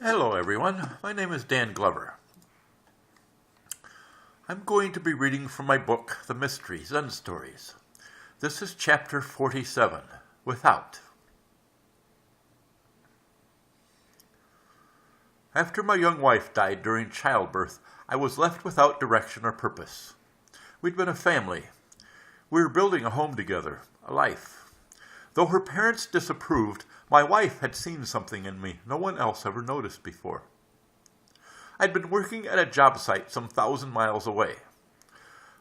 Hello everyone, my name is Dan Glover. I'm going to be reading from my book, The Mystery, Zen Stories. This is chapter 47, Without. After my young wife died during childbirth, I was left without direction or purpose. We'd been a family. We were building a home together, a life. Though her parents disapproved, my wife had seen something in me no one else ever noticed before. I'd been working at a job site some 1,000 miles away.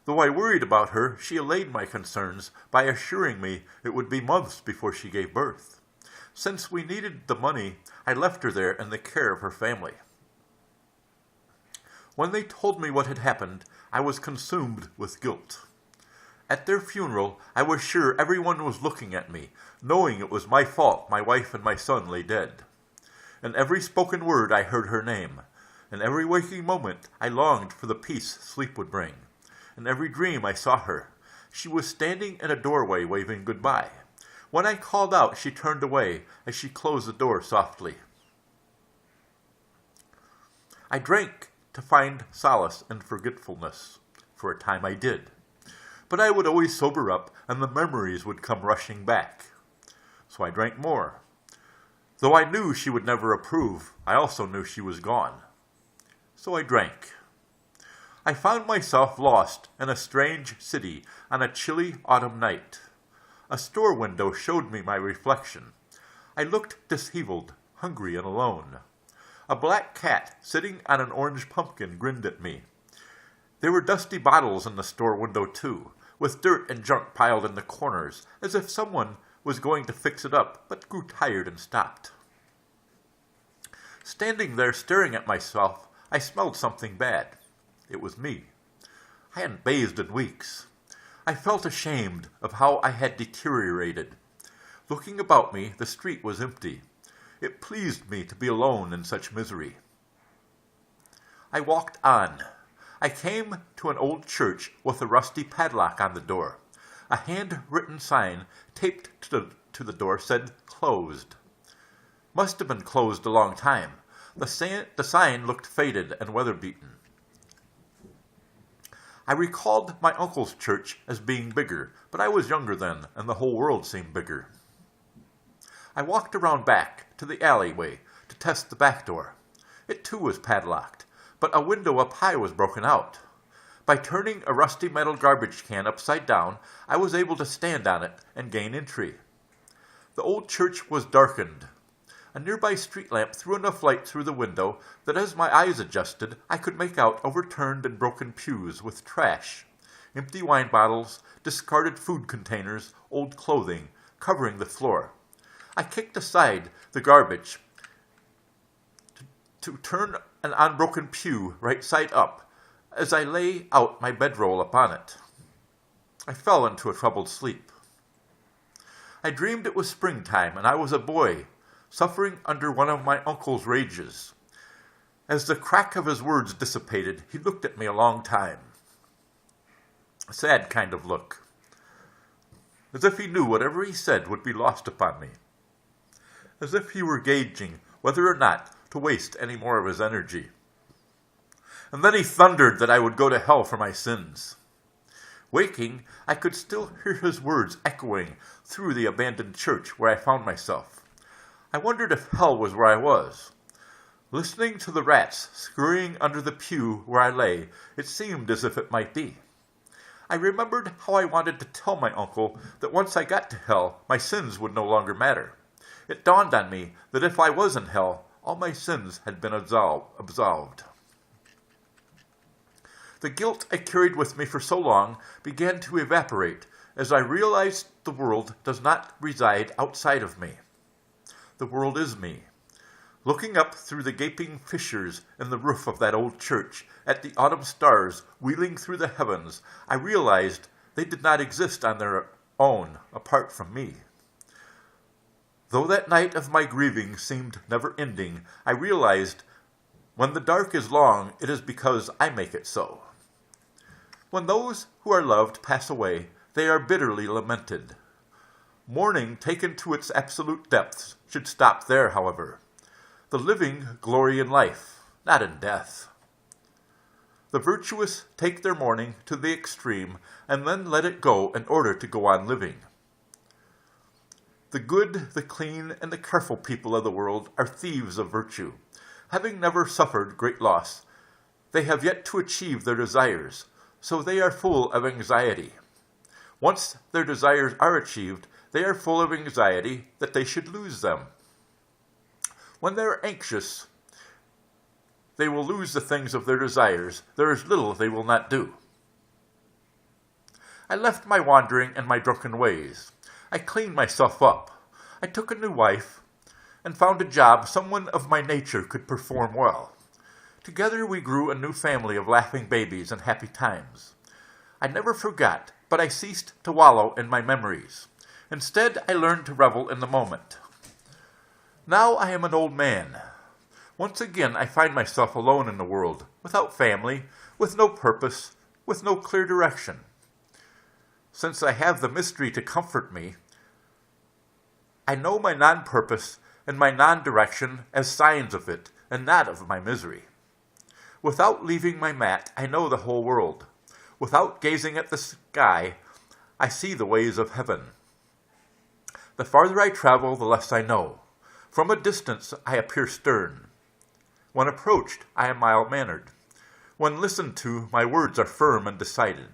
Though I worried about her, she allayed my concerns by assuring me it would be months before she gave birth. Since we needed the money, I left her there in the care of her family. When they told me what had happened, I was consumed with guilt. At their funeral, I was sure everyone was looking at me, knowing it was my fault my wife and my son lay dead. In every spoken word I heard her name. In every waking moment I longed for the peace sleep would bring. In every dream I saw her. She was standing in a doorway waving goodbye. When I called out, she turned away as she closed the door softly. I drank to find solace in forgetfulness. For a time I did. But I would always sober up, and the memories would come rushing back. So I drank more. Though I knew she would never approve, I also knew she was gone. So I drank. I found myself lost in a strange city on a chilly autumn night. A store window showed me my reflection. I looked disheveled, hungry, and alone. A black cat sitting on an orange pumpkin grinned at me. There were dusty bottles in the store window, too, with dirt and junk piled in the corners, as if someone was going to fix it up, but grew tired and stopped. Standing there staring at myself, I smelled something bad. It was me. I hadn't bathed in weeks. I felt ashamed of how I had deteriorated. Looking about me, the street was empty. It pleased me to be alone in such misery. I walked on. I came to an old church with a rusty padlock on the door. A handwritten sign taped to the door said, "Closed." Must have been closed a long time. The sign looked faded and weather-beaten. I recalled my uncle's church as being bigger, but I was younger then, and the whole world seemed bigger. I walked around back to the alleyway to test the back door. It too was padlocked, but a window up high was broken out. By turning a rusty metal garbage can upside down, I was able to stand on it and gain entry. The old church was darkened. A nearby street lamp threw enough light through the window that as my eyes adjusted, I could make out overturned and broken pews with trash, empty wine bottles, discarded food containers, old clothing, covering the floor. I kicked aside the garbage to turn an unbroken pew right side up as I lay out my bedroll upon it. I fell into a troubled sleep. I dreamed it was springtime and I was a boy, suffering under one of my uncle's rages. As the crack of his words dissipated, he looked at me a long time. A sad kind of look. As if he knew whatever he said would be lost upon me. As if he were gauging whether or not to waste any more of his energy. And then he thundered that I would go to hell for my sins. Waking, I could still hear his words echoing through the abandoned church where I found myself. I wondered if hell was where I was. Listening to the rats scurrying under the pew where I lay, it seemed as if it might be. I remembered how I wanted to tell my uncle that once I got to hell, my sins would no longer matter. It dawned on me that if I was in hell, all my sins had been absolved. The guilt I carried with me for so long began to evaporate as I realized the world does not reside outside of me. The world is me. Looking up through the gaping fissures in the roof of that old church at the autumn stars wheeling through the heavens, I realized they did not exist on their own apart from me. Though that night of my grieving seemed never ending, I realized when the dark is long, it is because I make it so. When those who are loved pass away, they are bitterly lamented. Mourning taken to its absolute depths should stop there, however. The living glory in life, not in death. The virtuous take their mourning to the extreme and then let it go in order to go on living. The good, the clean, and the careful people of the world are thieves of virtue. Having never suffered great loss, they have yet to achieve their desires, so they are full of anxiety. Once their desires are achieved, they are full of anxiety that they should lose them. When they are anxious, they will lose the things of their desires. There is little they will not do. I left my wandering and my drunken ways. I cleaned myself up. I took a new wife and found a job someone of my nature could perform well. Together we grew a new family of laughing babies and happy times. I never forgot, but I ceased to wallow in my memories. Instead, I learned to revel in the moment. Now I am an old man. Once again, I find myself alone in the world, without family, with no purpose, with no clear direction. Since I have the mystery to comfort me, I know my non-purpose and my non-direction as signs of it, and not of my misery. Without leaving my mat, I know the whole world. Without gazing at the sky, I see the ways of heaven. The farther I travel, the less I know. From a distance, I appear stern. When approached, I am mild-mannered. When listened to, my words are firm and decided.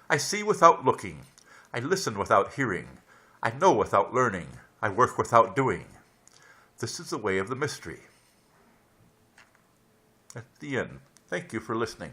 I see without looking. I listen without hearing. I know without learning. I work without doing. This is the way of the mystery. At the end. Thank you for listening.